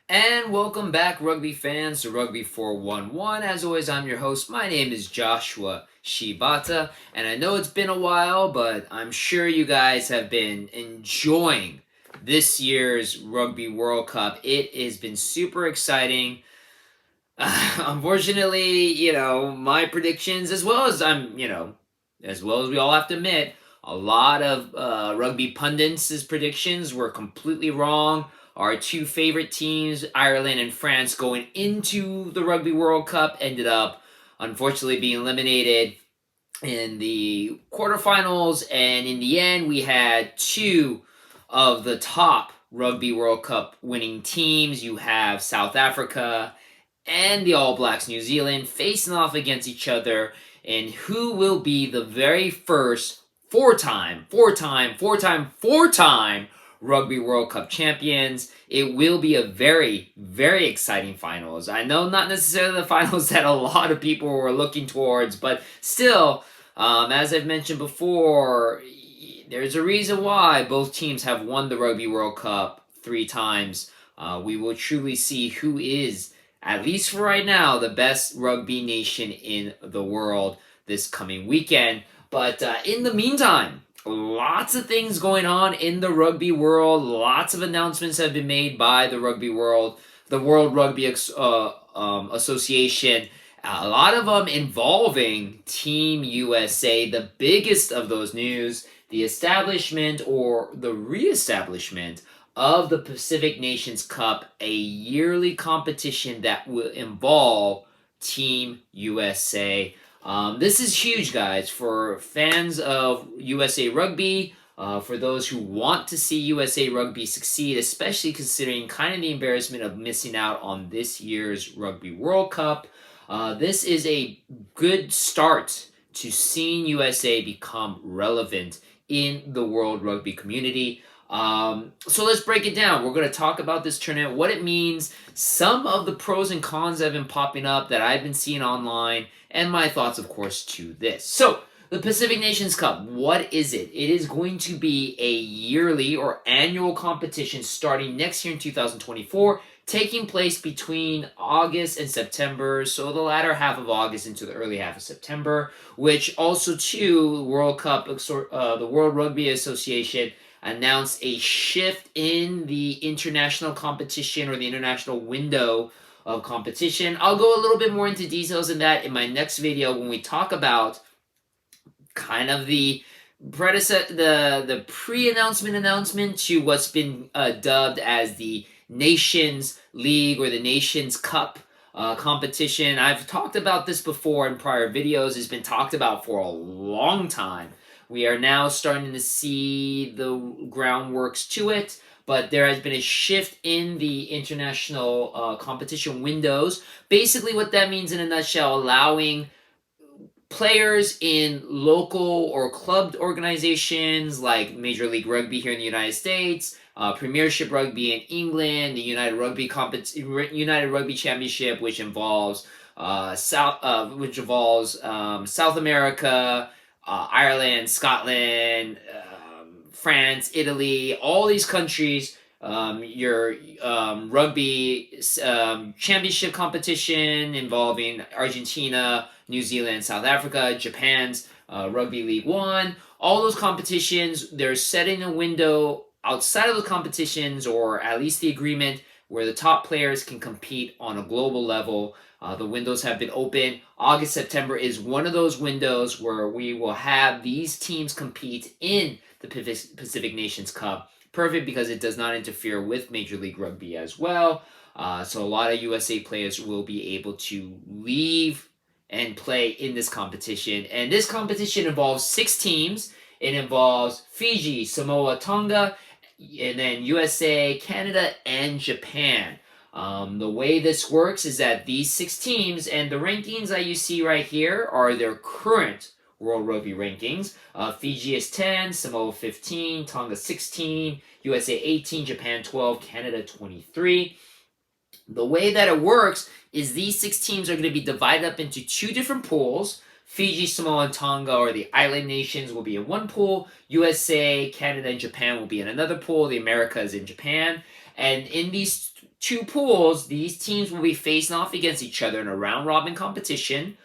And welcome back, rugby fans, to Rugby411. As always, I'm your host. My name is Joshua Shibata, and I know it's been a while, but I'm sure you guys have been enjoying this year's Rugby World Cup. It has been super exciting. Unfortunately, my predictions, as well as we all have to admit, a lot of rugby pundits' predictions were completely wrong. Our two favorite teams, Ireland and France, going into the Rugby World Cup, ended up unfortunately being eliminated in the quarterfinals, and in the end, we had two of the top Rugby World Cup winning teams. You have South Africa and the All Blacks New Zealand facing off against each other, and who will be the very first four-time Rugby World Cup champions. It will be a very, very exciting finals. I know not necessarily the finals that a lot of people were looking towards, but still, as I've mentioned before, there's a reason why both teams have won the Rugby World Cup 3 times. We will truly see who is, at least for right now, the best rugby nation in the world this coming weekend. But in the meantime, lots of things going on in the rugby world. Lots of announcements have been made by the rugby world, the World Rugby Association. A lot of them involving Team USA. The biggest of those news, the establishment or the reestablishment of the Pacific Nations Cup, a yearly competition that will involve Team USA. This is huge, guys, for fans of USA Rugby, for those who want to see USA Rugby succeed, especially considering kind of the embarrassment of missing out on this year's Rugby World Cup. This is a good start to seeing USA become relevant in the world rugby community. So let's break it down. We're going to talk about this tournament, what it means, some of the pros and cons that have been popping up that I've been seeing online, and my thoughts, of course, to this. So, the Pacific Nations Cup, what is it? It is going to be a yearly or annual competition starting next year in 2024, taking place between August and September, so the latter half of August into the early half of September, which also, too, the World Rugby Association announced a shift in the international competition or the international window of competition. I'll go a little bit more into details in that in my next video when we talk about kind of the pre-announcement to what's been dubbed as the Nations League or the Nations Cup competition. I've talked about this before in prior videos. It's been talked about for a long time. We are now starting to see the groundworks to it, but there has been a shift in the international competition windows. Basically, what that means in a nutshell, allowing players in local or club organizations like Major League Rugby here in the United States, Premiership Rugby in England, the United Rugby Championship, which involves South America, Ireland, Scotland, France, Italy, all these countries. Your rugby championship competition involving Argentina, New Zealand, South Africa, Japan's Rugby League One. All those competitions, they're setting a window outside of the competitions, or at least the agreement, where the top players can compete on a global level. The windows have been open. August, September is one of those windows where we will have these teams compete in the Pacific Nations Cup. Perfect, because it does not interfere with Major League Rugby as well. So a lot of USA players will be able to leave and play in this competition. And this competition involves 6 teams. It involves Fiji, Samoa, Tonga, and then USA, Canada, and Japan. The way this works is that these 6 teams, and the rankings that you see right here are their current World Rugby rankings. Fiji is 10, Samoa 15, Tonga 16, USA 18, Japan 12, Canada 23. The way that it works is these 6 teams are going to be divided up into 2 different pools. Fiji, Samoa, and Tonga, or the island nations, will be in one pool. USA, Canada, and Japan will be in another pool. The Americas in Japan. And in these two pools. These teams will be facing off against each other in a round-robin competition.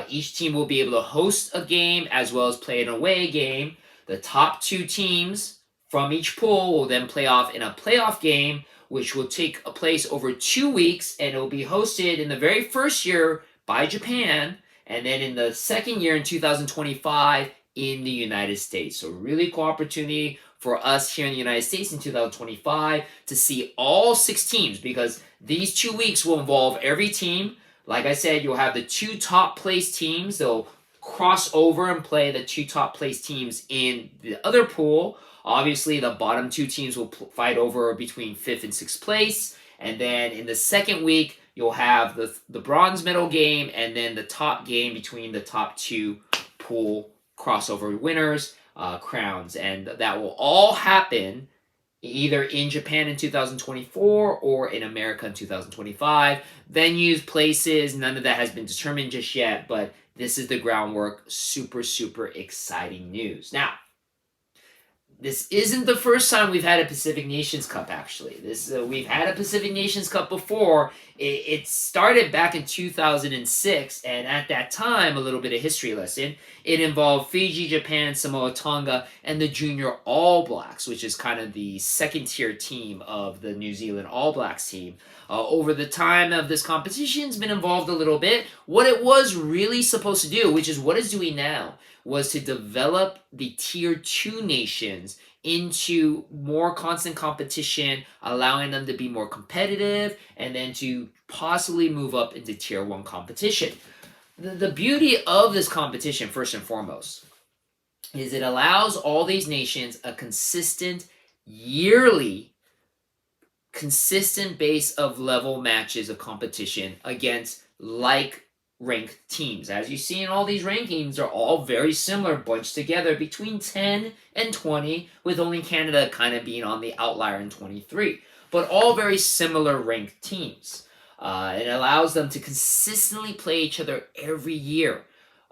Each team will be able to host a game as well as play an away game. The top two teams from each pool will then play off in a playoff game, which will take place over 2 weeks, and it will be hosted in the very first year by Japan, and then in the second year in 2025 in the United States. So really cool opportunity for us here in the United States in 2025 to see all 6 teams, because these 2 weeks will involve every team. Like I said, you'll have the 2 top place teams. They'll cross over and play the 2 top place teams in the other pool. Obviously, the bottom 2 teams will fight over between 5th and 6th place. And then in the second week, you'll have the bronze medal game and then the top game between the top 2 pool crossover winners, crowns. And that will all happen either in Japan in 2024 or in America in 2025. Venues, places, none of that has been determined just yet, but this is the groundwork. Super, super exciting news. Now, this isn't the first time we've had a Pacific Nations Cup, actually. We've had a Pacific Nations Cup before. It started back in 2006, and at that time, a little bit of history lesson, it involved Fiji, Japan, Samoa, Tonga, and the Junior All Blacks, which is kind of the second-tier team of the New Zealand All Blacks team. Over the time of this competition, it's been involved a little bit. What it was really supposed to do, which is what it's doing now, was to develop the Tier 2 nations into more constant competition, allowing them to be more competitive, and then to possibly move up into Tier 1 competition. The beauty of this competition, first and foremost, is it allows all these nations a consistent, yearly, consistent base of level matches of competition against like-ranked teams. As you see in all these rankings, they're all very similar, bunched together between 10 and 20, with only Canada kind of being on the outlier in 23. But all very similar ranked teams. It allows them to consistently play each other every year.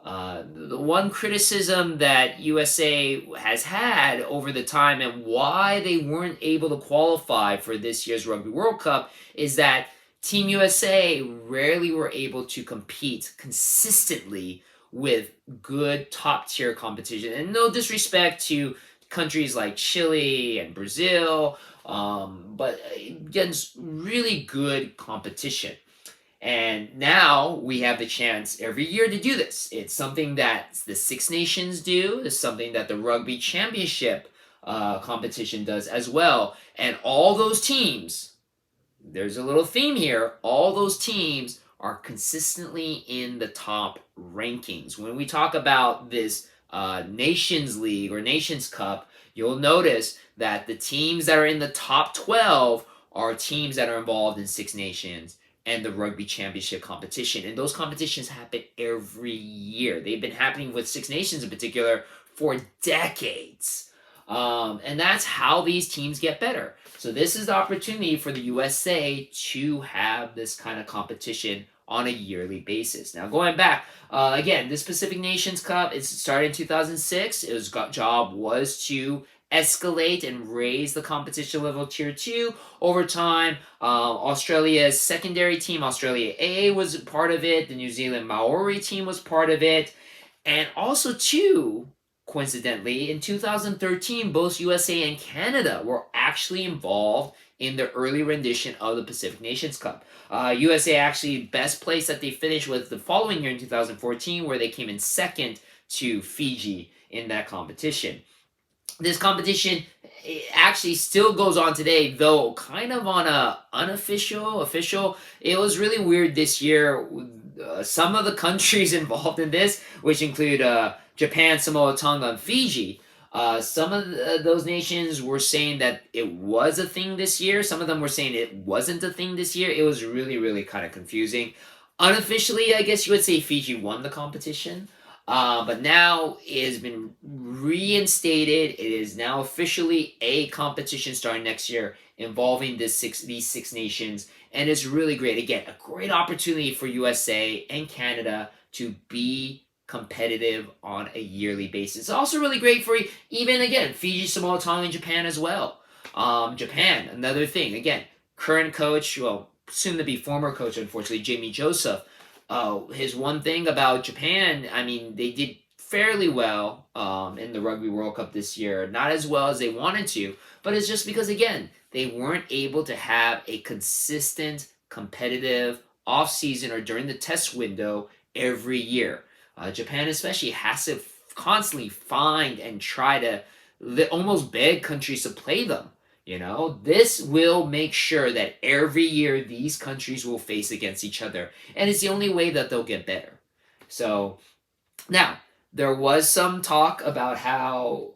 The one criticism that USA has had over the time and why they weren't able to qualify for this year's Rugby World Cup is that Team USA rarely were able to compete consistently with good top-tier competition. And no disrespect to countries like Chile and Brazil, but against really good competition. And now we have the chance every year to do this. It's something that the Six Nations do. It's something that the Rugby Championship competition does as well. And all those teams, there's a little theme here, all those teams are consistently in the top rankings. When we talk about this Nations League or Nations Cup, you'll notice that the teams that are in the top 12 are teams that are involved in Six Nations and the Rugby Championship competition. And those competitions happen every year. They've been happening with Six Nations in particular for decades. And that's how these teams get better. So this is the opportunity for the USA to have this kind of competition on a yearly basis. Now, going back, again, this Pacific Nations Cup, it started in 2006. Its job was to escalate and raise the competition level Tier 2 over time. Australia's secondary team, Australia A, was part of it. The New Zealand Maori team was part of it. And also, too, coincidentally, in 2013, both USA and Canada were actually involved in the early rendition of the Pacific Nations Cup. USA actually, best place that they finished was the following year in 2014, where they came in second to Fiji in that competition. This competition actually still goes on today, though kind of on a official. It was really weird this year. Some of the countries involved in this, which include Japan, Samoa, Tonga, and Fiji, some of those nations were saying that it was a thing this year. Some of them were saying it wasn't a thing this year. It was really, really kind of confusing. Unofficially, I guess you would say Fiji won the competition. But now it has been reinstated. It is now officially a competition starting next year involving these six nations. And it's really great. Again, a great opportunity for USA and Canada to be competitive on a yearly basis. It's also really great for even, again, Fiji, Samoa, Tonga, and Japan as well. Japan, another thing. Again, current coach, well, soon to be former coach, unfortunately, Jamie Joseph, his one thing about Japan, I mean, they did fairly well in the Rugby World Cup this year. Not as well as they wanted to, but it's just because, again, they weren't able to have a consistent, competitive off season or during the test window every year. Japan, especially, has to constantly find and try to almost beg countries to play them. You know, this will make sure that every year these countries will face against each other, and it's the only way that they'll get better. So now there was some talk about how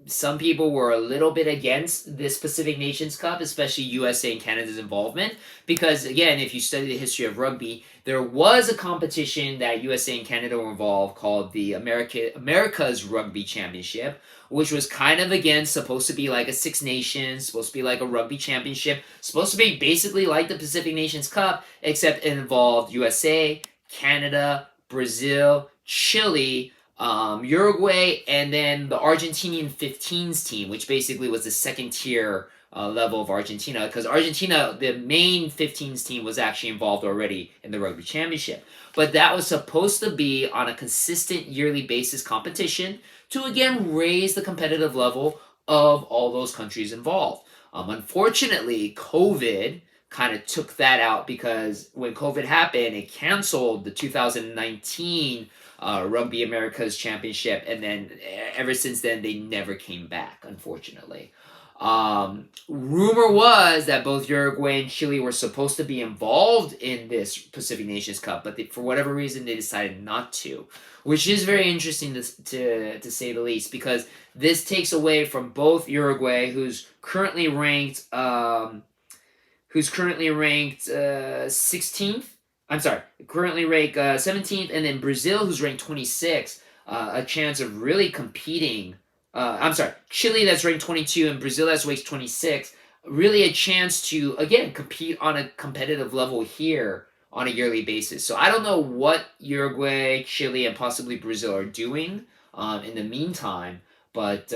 some people were a little bit against this Pacific Nations Cup, especially USA and Canada's involvement, because again, if you study the history of rugby, there was a competition that USA and Canada were involved called the America's Rugby Championship, which was kind of again supposed to be like a Six Nations, supposed to be like a rugby championship, supposed to be basically like the Pacific Nations Cup, except it involved USA, Canada, Brazil, Chile, Uruguay, and then the Argentinian 15s team, which basically was the second tier level of Argentina, because Argentina, the main 15s team, was actually involved already in the Rugby Championship. But that was supposed to be on a consistent yearly basis competition to again raise the competitive level of all those countries involved. Unfortunately, COVID kind of took that out because when COVID happened, it canceled the 2019 Rugby Americas Championship, and then ever since then, they never came back, unfortunately. Rumor was that both Uruguay and Chile were supposed to be involved in this Pacific Nations Cup, but for whatever reason, they decided not to, which is very interesting to say the least, because this takes away from both Uruguay, who's currently ranked 16th. I'm sorry, currently ranked 17th, and then Brazil, who's ranked 26th, a chance of really competing. I'm sorry, Chile, that's ranked 22, and Brazil, that's ranked 26. Really a chance to, again, compete on a competitive level here on a yearly basis. So I don't know what Uruguay, Chile, and possibly Brazil are doing in the meantime. But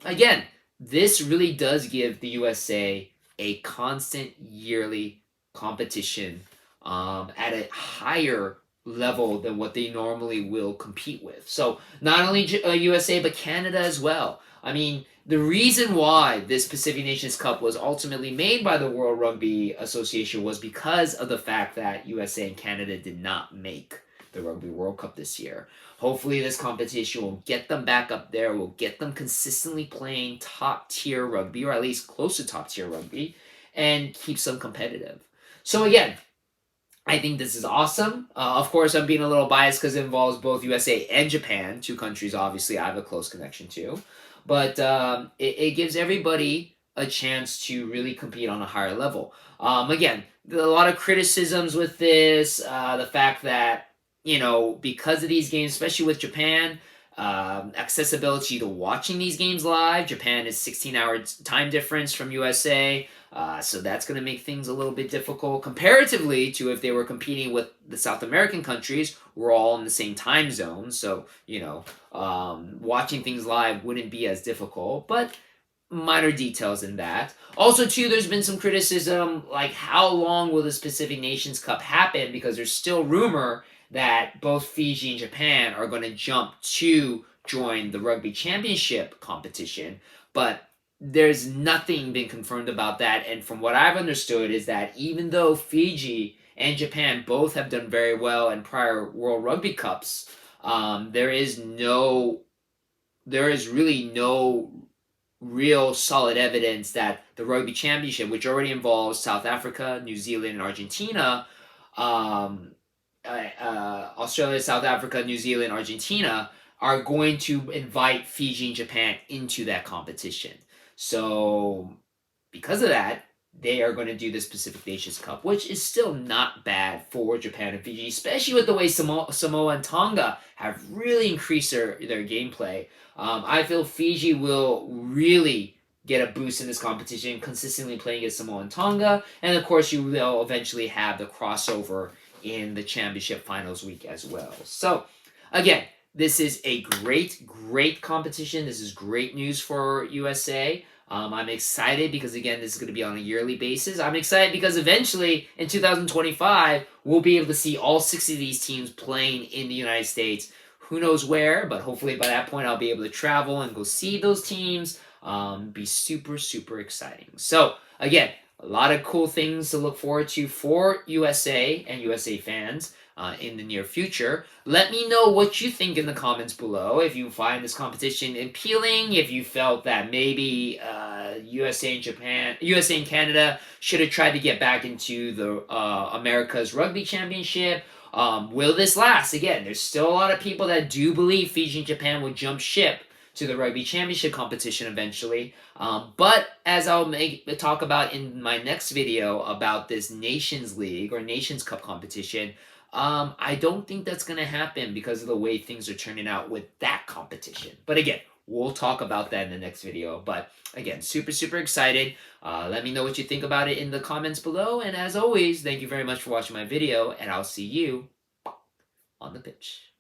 again, this really does give the USA a constant yearly competition at a higher level than what they normally will compete with. So not only USA, but Canada as well. I mean, the reason why this Pacific Nations Cup was ultimately made by the World Rugby Association was because of the fact that USA and Canada did not make the Rugby World Cup this year. Hopefully this competition will get them back up there, will get them consistently playing top tier rugby, or at least close to top tier rugby, and keeps them competitive. So again, I think this is awesome. Of course, I'm being a little biased because it involves both USA and Japan, two countries obviously I have a close connection to. But it gives everybody a chance to really compete on a higher level. Again, a lot of criticisms with this. The fact that, you know, because of these games, especially with Japan, accessibility to watching these games live. Japan is 16-hour time difference from USA. So that's going to make things a little bit difficult comparatively to if they were competing with the South American countries. We're all in the same time zone. So, you know, watching things live wouldn't be as difficult. But minor details in that. Also, too, there's been some criticism, like how long will this Pacific Nations Cup happen? Because there's still rumor that both Fiji and Japan are going to jump to join the Rugby Championship competition. But there's nothing been confirmed about that, and from what I've understood is that even though Fiji and Japan both have done very well in prior World Rugby Cups, there is really no real solid evidence that the Rugby Championship, which already involves South Africa, New Zealand, and Argentina, Australia, South Africa, New Zealand, Argentina, are going to invite Fiji and Japan into that competition. So, because of that, they are going to do this Pacific Nations Cup, which is still not bad for Japan and Fiji, especially with the way Samoa and Tonga have really increased their gameplay. I feel Fiji will really get a boost in this competition, consistently playing against Samoa and Tonga, and of course you will eventually have the crossover in the championship finals week as well. So, again, this is a great competition. This is great news for USA. I'm excited because, again, this is going to be on a yearly basis. I'm excited because eventually in 2025, we'll be able to see all 60 of these teams playing in the United States. Who knows where, but hopefully by that point, I'll be able to travel and go see those teams. Be super, super exciting. So, again, a lot of cool things to look forward to for USA and USA fans in the near future. Let me know what you think in the comments below. If you find this competition appealing, if you felt that maybe USA and Canada should have tried to get back into the America's Rugby Championship. Will this last? Again, there's still a lot of people that do believe Fiji and Japan will jump ship to the Rugby Championship competition eventually. But as I'll talk about in my next video about this Nations League or Nations Cup competition, I don't think that's going to happen because of the way things are turning out with that competition. But again, we'll talk about that in the next video. But again, super, super excited. Let me know what you think about it in the comments below. And as always, thank you very much for watching my video, and I'll see you on the pitch.